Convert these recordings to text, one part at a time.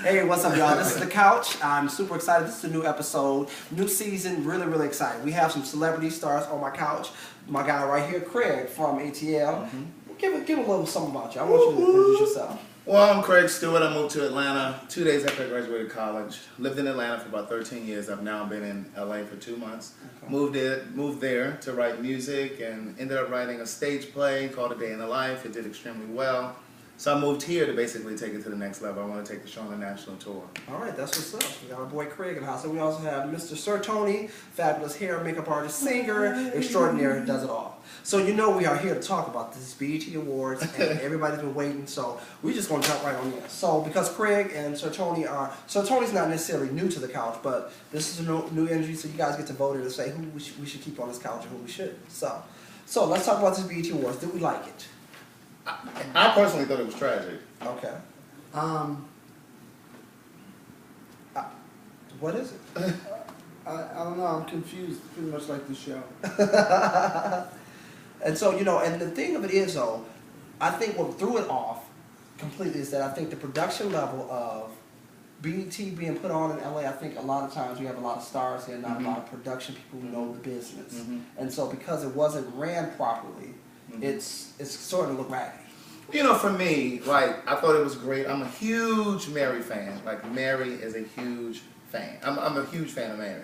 Hey, what's up, y'all? This is The Couch. I'm super excited. This is a new episode, new season. Really, really excited. We have some celebrity stars on my couch. My guy right here, Craig from ATL. Give a little something about you. I want you to introduce yourself. Well, I'm Craig Stewart. I moved to Atlanta 2 days after I graduated college. Lived in Atlanta for about 13 years. I've now been in LA for 2 months. Okay. Moved there to write music and ended up writing a stage play called A Day in the Life. It did extremely well. So I moved here to basically take it to the next level. I want to take the show on a national tour. All right, that's what's up. We got our boy Craig in the house. And we also have Mr. Sir Tony, fabulous hair and makeup artist, singer, extraordinary, does it all. So you know we are here to talk about this BET Awards, and everybody's been waiting, so we're just going to jump right on in. So because Craig and Sir Tony Sir Tony's not necessarily new to the couch, but this is a new energy, so you guys get to vote and say who we should keep on this couch and who we shouldn't. So let's talk about this BET Awards. Did we like it? I personally thought it was tragic. Okay. What is it? I don't know. I'm confused. Pretty much like the show. And so, you know, and the thing of it is, though, I think what threw it off completely is that I think the production level of BET being put on in LA, I think a lot of times we have a lot of stars here, not a lot of production people who know the business. And so because it wasn't ran properly, it's sort of look raggedy. You know, for me, like, I thought it was great. I'm a huge Mary fan. Like, Mary is a huge fan. I'm a huge fan of Mary.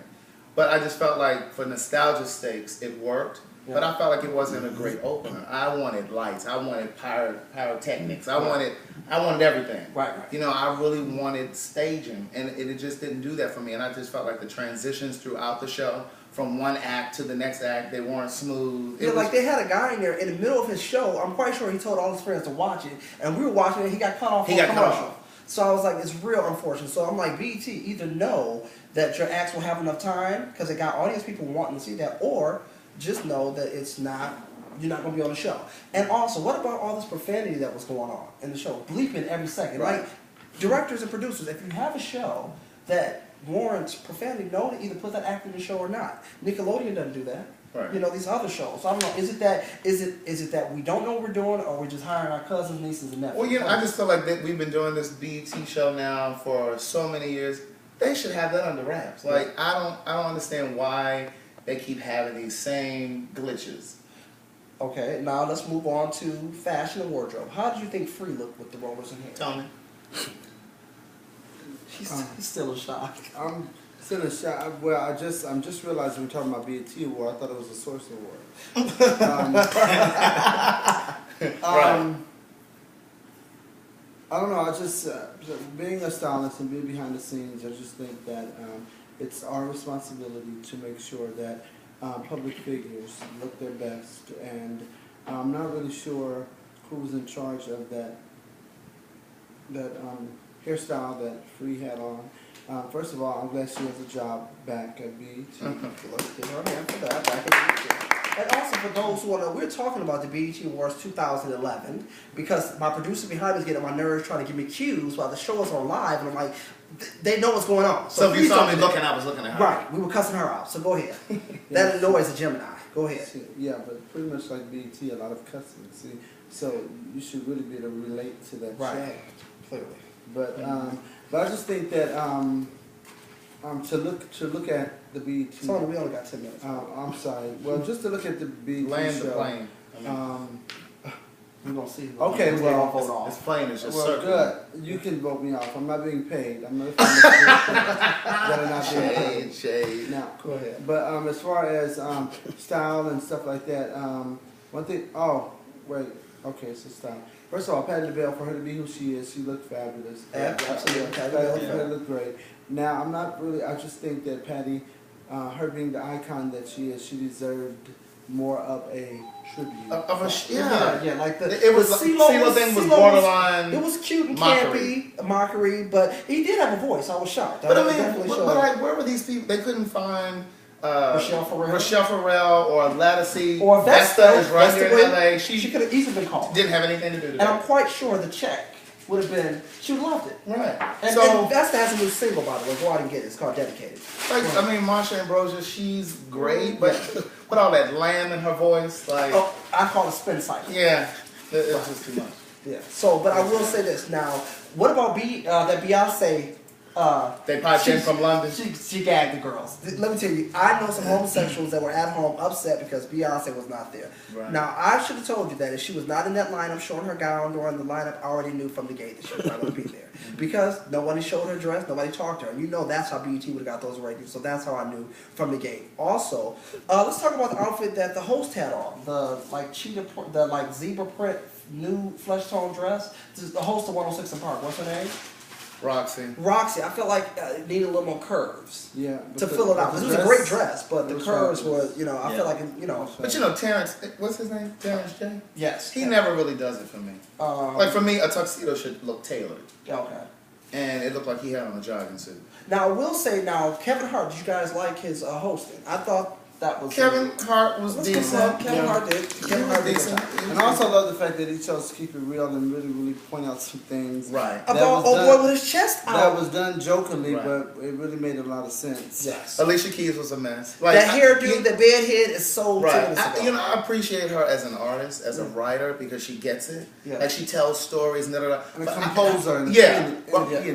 But I just felt like, for nostalgia stakes, it worked. Yeah. But I felt like it wasn't a great opener. I wanted lights. I wanted pyrotechnics. I wanted everything. Right. You know, I really wanted staging, and it just didn't do that for me. And I just felt like the transitions throughout the show, from one act to the next act, they weren't smooth. Yeah, like they had a guy in there in the middle of his show. I'm quite sure he told all his friends to watch it, and we were watching it. He got cut off. He got cut off. So I was like, it's real unfortunate. So I'm like, BET, either know that your acts will have enough time because it got audience people wanting to see that, or just know that it's not. You're not going to be on the show. And also, what about all this profanity that was going on in the show? Bleeping every second. Right. Like, directors and producers, if you have a show that warrants profanity, know to either put that act in the show or not. Nickelodeon doesn't do that. Right. You know, these other shows. So I don't know, is it that we don't know what we're doing, or we're just hiring our cousins, nieces, and nephews? Well, you know, I just feel like that we've been doing this BET show now for so many years. They should have that under wraps. Like, I don't understand why they keep having these same glitches. Okay, now let's move on to fashion and wardrobe. How did you think Free looked with the rollers in hair? Tony. He's still in shock. I'm still in shock. Well, I'm just realizing we're talking about BET Award. I thought it was a Source Award. Right. I don't know. I just being a stylist and being behind the scenes, I just think that it's our responsibility to make sure that public figures look their best, and I'm not really sure who's in charge of that hairstyle that Free had on. First of all, I'm glad she has a job back at BET. Let's give her a hand for that. Back at BET. And also for those who know, we're talking about the BET Awards 2011 because my producer behind me is getting on my nerves trying to give me cues while the show is on live, and I'm like, they know what's going on. So if you saw me looking, I was looking at her. Right, we were cussing her out. So go ahead. That annoys a Gemini. Go ahead. Yeah, but pretty much like BET, a lot of cussing. See, so you should really be able to relate to that show. Clearly. But I just think that to look at the BET. Sorry, we only got 10 minutes. I'm sorry. Well, just to look at the BET Land show. the plane. We're gonna see. Okay, well, this plane is just well, circling. good. You can vote me off. I'm not being paid. I'm not that are not being paid. Shade. Now, Go ahead. but as far as style and stuff like that, one thing. Oh, wait. Okay, so style. First of all, Patti LaBelle, for her to be who she is, she looked fabulous. Absolutely. Patti LaBelle looked great. Now, I'm not really. I just think that Patti, her being the icon that she is, she deserved more of a tribute. Yeah, like the CeeLo thing was borderline. It was cute and campy, mockery, but he did have a voice. I was shocked. But I mean, but like, where were these people? They couldn't find Rochelle Farrell or Lattice or Vesta is right here in LA. She could have easily been called. Didn't have anything to do with it. And I'm quite sure the check would have been. She would have loved it. Right. And Vesta has a new single, by the way. Go out and get it. It's called Dedicated. Like, I mean, Marsha Ambrosius, she's great, but with all that lamb in her voice, like. Oh, I call it spin cycle. Yeah, it's just too much. Yeah. So, but I will say this now. What about that Beyonce? They piped in from London. She gagged the girls. Let me tell you, I know some homosexuals that were at home upset because Beyonce was not there. Right. Now, I should have told you that if she was not in that lineup showing her gown during the lineup, I already knew from the gate that she was not going to be there. Because nobody showed her dress, nobody talked to her. And you know that's how BET would have got those ratings, so that's how I knew from the gate. Also, let's talk about the outfit that the host had on. The zebra print, new flesh tone dress. This is the host of 106 in Park. What's her name? Roxy, I felt like it needed a little more curves. Yeah. To fill it out. It was a great dress, but the curves were, I feel like, But Terrence, what's his name? Terrence J? Yes. He never really does it for me. Like for me, a tuxedo should look tailored. Okay. And it looked like he had on a jogging suit. Now, I will say, Kevin Hart, did you guys like his hosting? I thought that was... Kevin Hart was decent. Kevin Hart did. Kevin Hart did decent. And I also love the fact that he chose to keep it real and really point out some things. Right. About old boy with his chest out. That was done jokingly, Right. but it really made a lot of sense. Yes. Alicia Keys was a mess. That hairdo, the bedhead is so... Right. I appreciate her as an artist, as a writer, because she gets it. Yeah. Like she tells stories and And a composer. And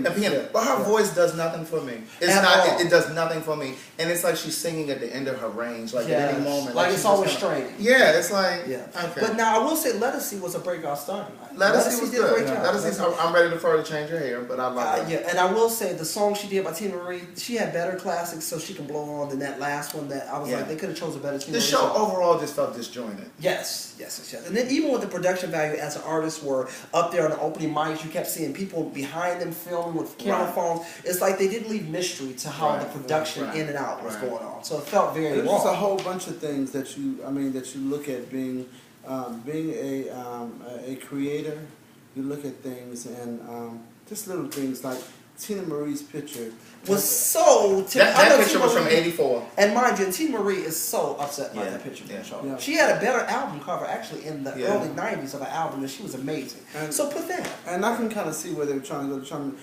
a pianist. But her voice does nothing for me. It does nothing for me. And it's like she's singing at the end of her range, like at any moment. Like it's always straight. Yeah, it's like, okay. But now I will say Lettucey was a breakout star tonight. Lettucey was did a great good. job. I'm ready for her to change her hair, but I love her. Yeah, and I will say the song she did by Tina Marie, she had better classics, so she can blow on than that last one that I was like, they could have chosen a better Tina Marie. The show song. overall just felt disjointed. Yes. And then even with the production value as an artist were up there on the opening mics, you kept seeing people behind them filming with camera phones. It's like they didn't leave mystery to how the production in and out was going on. So it felt very There's raw. just a whole bunch of things that you look at being a creator. You look at things and just little things like Tina Marie's picture was so... That picture was from '84. And mind you, Tina Marie is so upset by that picture being shown. Yeah. She had a better album cover actually in the early 90s of an album, and she was amazing. And so put that. And I can kind of see where they were trying to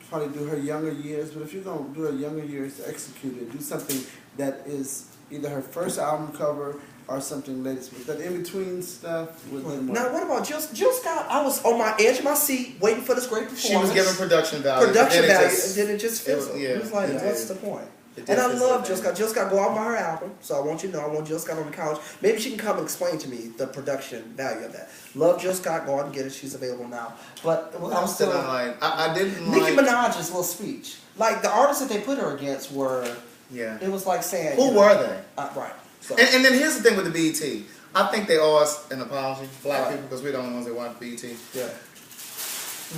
probably do her younger years, but if you're going to do her younger years, execute it. Do something that is either her first album cover or something latest. That in-between stuff. Now, what about Jill Scott? I was on my edge of my seat waiting for this great performance. She was giving production value. And then it just fizzled. It was like, what's the point? And I love Jill Scott. Jill Scott go out by her album, so I want you to know I want Jill Scott on the couch. Maybe she can come and explain to me the production value of that. Love Jill Scott. Go out and get it. She's available now. But I'm still like, I didn't Nicki Minaj's little speech. Like the artists that they put her against were. Yeah. It was like saying. Who were they? Right. So. And then here's the thing with the BET. I think they owe us an apology, black people, because we're the only ones that watch BET. Yeah.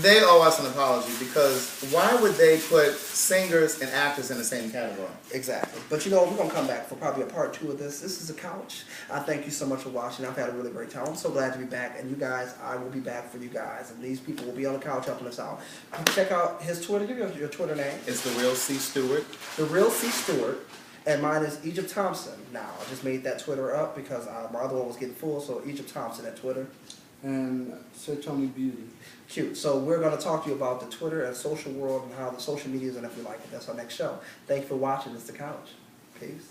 They owe us an apology because why would they put singers and actors in the same category? Exactly. But we're going to come back for probably a part 2 of this. This is The Couch. I thank you so much for watching. I've had a really great time. I'm so glad to be back. And you guys, I will be back for you guys. And these people will be on the couch helping us out. Check out his Twitter. Give your Twitter name. It's The Real C. Stewart. The Real C. Stewart. And mine is Egypt Thompson. Now, I just made that Twitter up because my other one was getting full. So Egypt Thompson at Twitter. And Sir Tony Beauty. Cute. So we're going to talk to you about the Twitter and social world and how the social media is and if you like it. That's our next show. Thank you for watching. It's The Couch. Peace.